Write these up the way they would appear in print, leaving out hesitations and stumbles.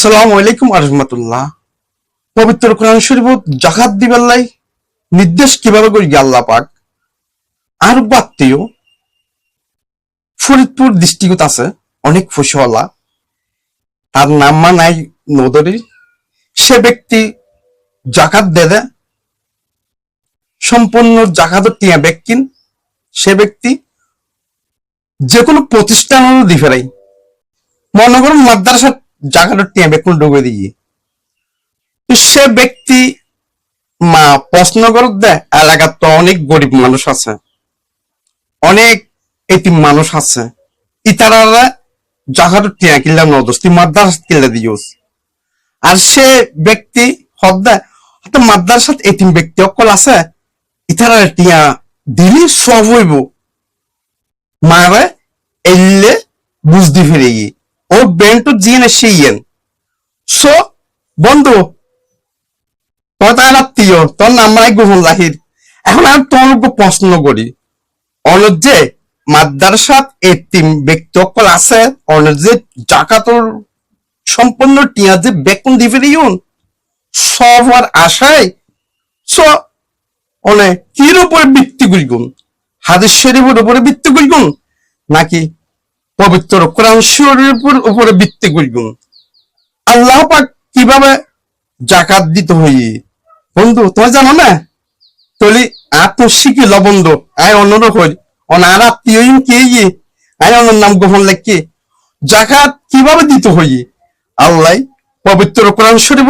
আসসালামু আলাইকুম আরহামতুল্লাহ। পবিত্র কোরআন শরীফত জাকাত দিবার লাই নির্দেশ কিভাবে করি আল্লাহ পাক আর বাত্তীয় ফরিদপুর ডিস্ট্রিক্ট আছে অনেক ফসিওয়ালা, তার নাম নাই নদরি। সে ব্যক্তি জাকাত দেয় সম্পূর্ণ জাকাত টিয়া ব্যক্তিন। সে ব্যক্তি যে কোনো প্রতিষ্ঠানেরও দি ফেরাই, মনে করুন মাদ্রাসা জাকাত টিয়া বেকুন ডুবে দিয়ে সে ব্যক্তি মা প্রশ্ন করে দেয়, এলাকার তো অনেক গরিব মানুষ আছে, অনেক এতিম মানুষ আছে, ইতারা জাকাত টিয়া কিনলাম নদস্তি মাদ্রাসা কিনলে দিওস। আর সে ব্যক্তি হদ্দা মাদ্রাসাত এতিম ব্যক্তি অকল আছে, ইতারা টিয়া দিলি সব হইব মারে এলে বুঝদি ফিরে গিয়ে ও বেন্টু জিনে সেইয়েন। সো বন্ধু তোর তার আত্মীয় তোর নাম্বার গ্রহণ লাহির। এখন আমি তোমাকে প্রশ্ন করি, অনেক যে মাদ্রাসাত এতিম ব্যক্তি অকল আছে, অনেক যে জাকাতর সম্পূর্ণ টিয়া যে বেতন দিবে ইউন সবার আশায় সো অনেক কির উপরে ভিত্তি করিগুন, হাদিস শরীফের উপরে ভিত্তি করিগুন নাকি পবিত্র কোরআন শরীফের উপরে ভিত্তি করিগুন? আল্লাহ পাক কিভাবে জাকাত দিতে হই বন্ধু তুমি জানো না? তলি আত্ম শিখিল বন্ধু আয় অন্যর হই অনার আত্মীয় কে গিয়ে আয় অন্যর নাম গ্রহণ লেখকে জাকাত কিভাবে দিতে হই আল্লাহ পবিত্র কোরআন শরীফ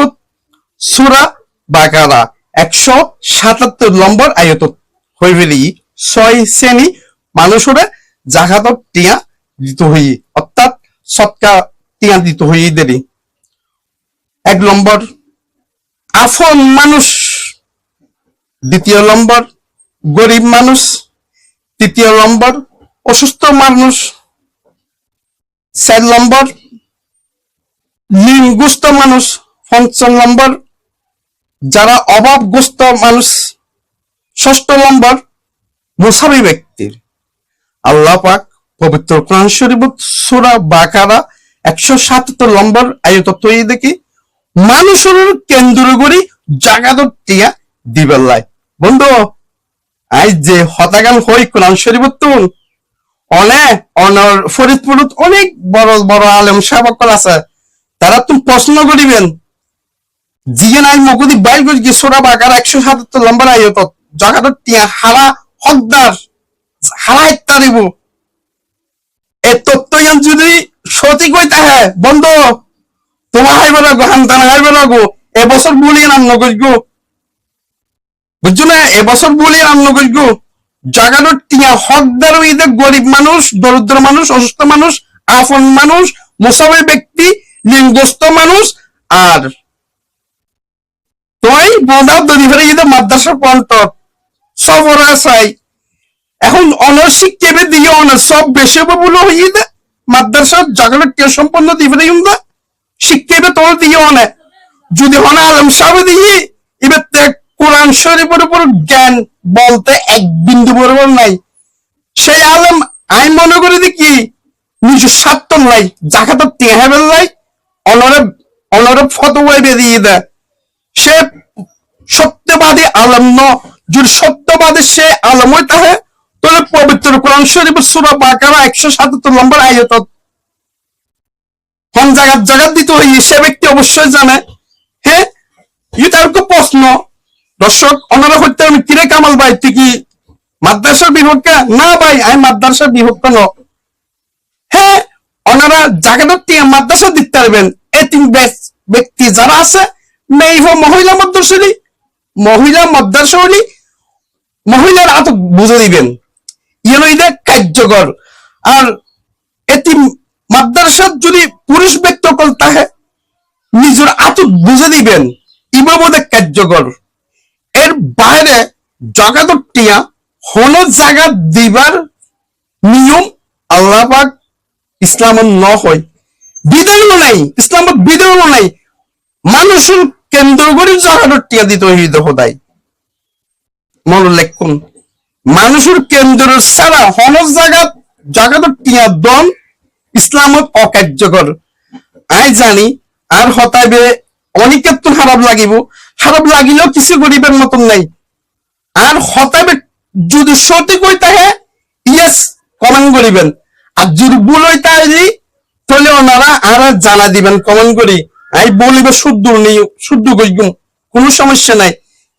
সূরা বাকারা 177 নম্বর আয়াত হইবেলি 6 শ্রেণী মানুষের জাকাত টিয়া দিতে হই, অর্থাৎ সৎকা টিয়া দিতে হই দেরি। 1 নম্বর আফন মানুষ, 2 নম্বর গরিব মানুষ, 3 নম্বর অসুস্থ মানুষ, 4 নম্বর লিঙ্গগ্রস্ত মানুষ, 5 নম্বর যারা অভাবগ্রস্ত মানুষ, 6 নম্বর মুসাফি ব্যক্তির। আল্লাহ পাক পবিত্র কোরআন শরীফ সূরা বাকারা 177 নম্বর আয়াত তৈরি দেখি মানুষের কেন্দ্র করি জাকাত টিয়া দিবার লাই। বন্ধু আজ যে হতাগান হই কোরআন শরীফ তুন অনেক অনর ফরিদপুরত অনেক বড় বড় আলেম সাহেব আছে, তারা তুমি প্রশ্ন করিবেন জিগে নাই মকুদি বাইর করি সূরা বাকারা 177 নম্বর আয়াত জাকাত টিয়া হারা হকদার হারা ইত্যাদিব এ তত্ত্ব যদি সঠিক হইতে হ্যাঁ বন্ধু তোমার হাইবে লাগো হান্তানা হাইবে লাগো এবছর বলিয়ে নাম নগো বুঝছো না? এবছর বলিয়ে নাম নগো জাগানোর টিয়া হকদার ঈদে গরিব মানুষ, দরিদ্র মানুষ, অসুস্থ মানুষ, আফন মানুষ, মুসাফির ব্যক্তি, লিঙ্গগ্রস্ত মানুষ আর তোই বোধাব দরিফের ঈদে মাদ্রাসা পন্ত সব ওরা চাই। এখন অনর শিক্ষেবে দিয়ে অনার সব বেশি বলে ঈদে মাদ্রাসা জাগানোর টিয়া সম্পন্ন দিবে ইউদা শিক্ষেবে তোর দিয়ে অনে যদি হনা আলম সাহেব দিয়ে এবার কোরআন শরীফের উপর জ্ঞান বলতে এক বিন্দু বরাবর নাই। সেই আলম আমি মনে করি দেখি নিজের স্বার্থ নাই, জাকাত টেহাবেল নাই, অনরে ফতোয়া বেরিয়ে দেয়। সে সত্যবাদী আলম ন, যদি সত্যবাদী সে আলম হই তাহে তাহলে পবিত্র কোরআন শরীফ সূরা বাকারা 177 নম্বর আয়াত কোন জাগাত দিতে হই সে ব্যক্তি অবশ্যই জানে। হ্যাঁ এটার তো প্রশ্ন দর্শক অনারা হইতে আমি কিরে কামাল ভাই তুই কি মাদ্রাসার বিভক্ত? না ভাই আমি মাদ্রাসার বিভক্ত ন। হ্যাঁ ওনারা জাকাত টিয়া মাদ্রাসা দিতে পারবেন এতিম ব্যক্তি যারা আছে মেয়ে মহিলা মাদ্রাসালি মহিলা মাদ্রাসা হলি মহিলার আত বুঝে দিবেন ইয়েলো ইদে কার্যকর। আর এতিম মাদ্রাসার যদি পুরুষ ব্যক্তি অকল তাহে নিজের আত বুঝে দিবেন ইমামতে কার্যকর। এর বাইরে জাকাত টিয়া হন জাকাত দিবার নিয়ম আল্লাহ পাক ইসলামের ন হয়, বিধানও নাই, ইসলামের বিধানও নাই। মানুষের কেন্দ্র করে জাকাত টিয়া দিতে হইতে সদায় মনে লেখুন, মানুষের কেন্দ্র ছাড়া হন জাকাত টিয়া দন ইসলামত অকার্যকর। আই জানি আর হতাইবে অনেকের তো খারাপ লাগিব, খারাপ লাগিলেও কিছু গরিবের মতন নাই। আর হতাইবে যদি সঠিক হইতে হ্যাঁ ইয়েস কমেন্ট করিবেন, আর যদি ভুল হইতে হইলি তাহলে ওনারা আর জানা দিবেন কমেন্ট করি, আমি বলিবে শুদ্ধ নেই শুদ্ধ কইগুম, কোনো সমস্যা নাই।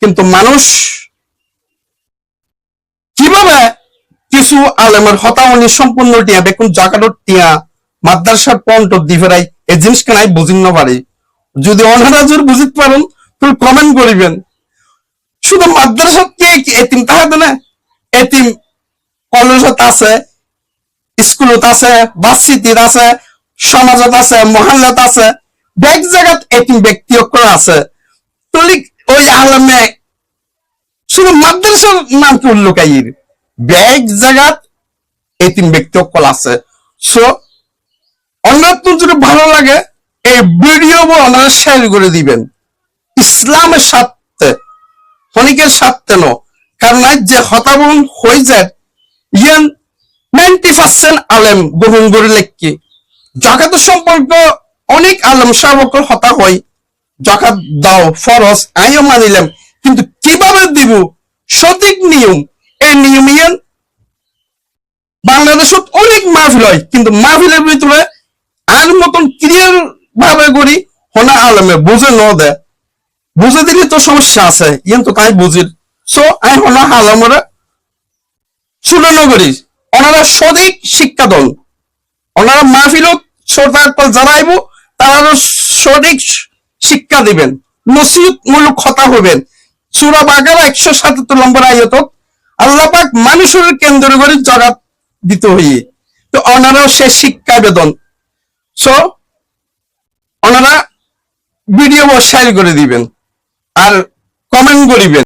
কিন্তু মানুষ কিভাবে কিছু আলেমের হতাহনি সম্পূর্ণ টিয়া বেকুন জাকাতর টিয়া মাদ্রাসার পন্ট দি ফেরাই এই জিনিসকে নাই বুঝিন না পারি। যদি ওনারা যদি বুঝিতে পারেন তাহলে কমেন্ট করিবেন। শুধু মাদ্রাসা কে এতিম তাহাতে না, এতিম কলেজত আছে, স্কুলত আছে, ভার্সিটিত আছে, সমাজত আছে, মহল্লাত আছে, বেগ জায়গাত এতিম ব্যক্তি আছে। তাহলে ওই আলেমে শুধু মাদ্রাসার নাম কি উল্লেখাইর ব্যাগ জায়গাত এতিম ব্যক্তি আছে। সো অন্যান্য যদি ভালো লাগে এই ভিডিও ওনারা শেয়ার করে দিবেন ইসলামের স্বার্থে, অনেকের স্বার্থে ন। কারণ আজ যে হতাবন হয়ে যায় ইয়ান 90% আলেম গ্রহণ করে লেখকে জাকাত সম্পর্ক অনেক আলেম সার্বকর হতা হয়, জাকাত দাও ফরজ আইও মানিলাম, কিন্তু কিভাবে দিব সঠিক নিয়ম, এই নিয়ম ইয়ান বাংলাদেশত অনেক মাহফিল হয়, কিন্তু মাহফিলের ভিতরে আর মতন ক্লিয়ার ভাবে করি হনা আলমে বুঝে ন দেয়, বুঝে দিলে তো সমস্যা আছে ইয়ান তো তাই বুঝির। সো আমি হনা আলমরা শুনানো করি, ওনারা সঠিক শিক্ষা দেন, ওনারা মাহফিলত শ্রোতার যারা আইব তারা সঠিক শিক্ষা দিবেন, নসিহত মূলক কথা হবেন। সূরা বাকারা 177 নম্বর আয়াত আল্লাহ পাক মানুষের কেন্দ্র করে জগৎ দিতে হইয়ে, তো ওনারাও সে শিক্ষা বেদন। সো ওনারা ভিডিও শেয়ার করে দিবেন আর কমেন্ট করিবেন।